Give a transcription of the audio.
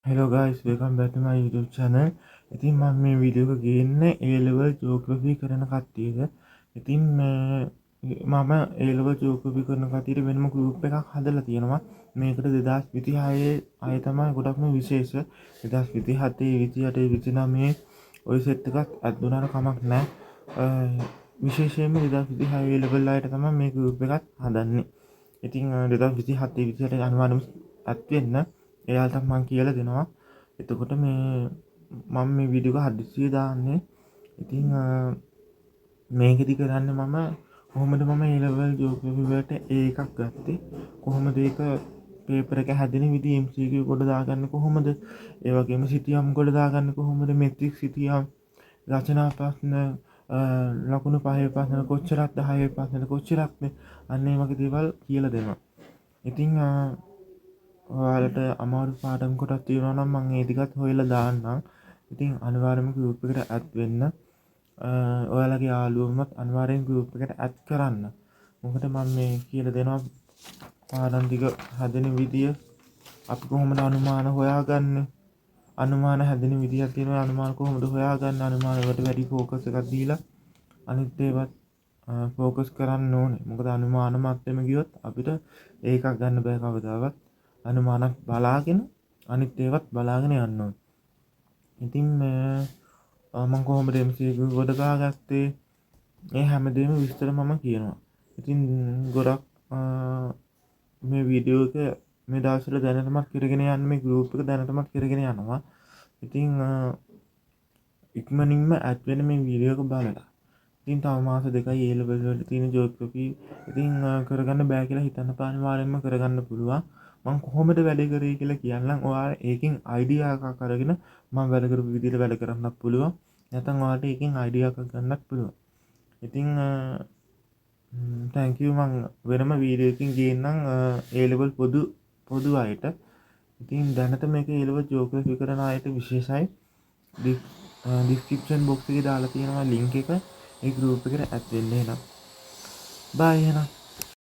Hello guys, welcome back to my YouTube channel. ඉතින් මම මේ වීඩියෝ එක ගේන්නේ A level geography කරන කට්ටියට. ඉතින් මම A level geography කරන කට්ටියට වෙනම group එකක් හදලා තියෙනවා. මේකට 2026 අය තමයි ගොඩක්ම විශේෂ. 2027, 28, 29 ඔය සෙට් එකක් ඇඩ් වුණාට කමක් නැහැ. විශේෂයෙන්ම 2026 A level අයට තමයි මේ group එකක් හදන්නේ. ඉතින් 2027, 28 අනිවාර්යයෙන්ම ඇඩ් වෙන්න එයාලට මං කියලා දෙනවා. එතකොට මේ මම මේ වීඩියෝ එක හදිස්සියේ දාන්නේ. ඉතින් මේකෙදි කරන්නේ මම කොහොමද මම A level geography වලට A එකක් ගත්තේ, කොහොමද ඒක පේපර් එක හැදෙන විදිහ, MCQ කොට දාගන්නේ කොහොමද, ඒ වගේම සිතියම් කොට දාගන්නේ කොහොමද, මෙට්‍රික් සිතියම්, රචනා ප්‍රශ්න, ලකුණු 5 ප්‍රශ්න කොච්චරක්ද, 6 ප්‍රශ්න කොච්චරක්ද, අන්න ඒ වගේ දේවල් කියලා දෙනවා. ඉතින් ඔයාලට අමාරු පාඩම් කොටස් තියෙනවා නම් මම ඒ ටිකත් හොයලා දාන්නම්. ඉතින් අනිවාර්යයෙන්ම group එකට add වෙන්න. ඔයාලගේ යාළුවොමත් අනිවාර්යෙන් group එකට add කරන්න. මොකද මම මේ කියලා දෙනවා පාඩම් ටික හදන විදිය, අපි කොහොමද අනුමාන හොයාගන්නේ, අනුමාන හැදෙන විදියක් තියෙනවා, අනුමාන කොහොමද හොයාගන්නේ, අනුමාන වලට වැඩි focus එකක් දීලා අනිත් ඒවත් focus කරන්න ඕනේ. මොකද අනුමාන මට්ටම ගියොත් අපිට ඒකක් ගන්න බෑ කවදාවත්. අනුමානක් බලාගෙන අනිත් ඒවත් බලාගෙන යන්න ඕනේ. ඉතින් මම කොහොමද MCQ ගොඩ ගාගත්තේ, මේ හැමදේම විස්තර මම කියනවා. ඉතින් ගොඩක් මේ වීඩියෝ එක මේ දවස්වල දැනටමත් කරගෙන යන්න, මේ group එක දැනටමත් කරගෙන යනවා. ඉතින් ඉක්මනින්ම ඇඩ් වෙන මේ වීඩියෝ එක බලලා. ඉතින් තව මාස දෙකයි A level වලට තියෙන geography. ඉතින් කරගන්න බෑ කියලා හිතන්න එපා, අනිවාර්යෙන්ම කරගන්න පුළුවන්. මම කොහොමද වැඩ කරේ කියලා කියන්නම්. ඔයාලා ඒකෙන් අයිඩියා එකක් අරගෙන මම වැඩ කරපු විදිහට වැඩ කරන්නත් පුළුවන්. නැත්නම් ඔයාලට ඒකෙන් අයිඩියා එකක් ගන්නත් පුළුවන්. ඉතින් thank you. මම වෙනම වීඩියෝ එකකින් ගේන්නම් A level පොදු අයට. ඉතින් දැනට මේක A level geography කරන අයට විශේෂයි. description box එකේ දාලා තියෙනවා link එක. ඒ group එකට add වෙන්න එහෙනම්. bye එහෙනම්.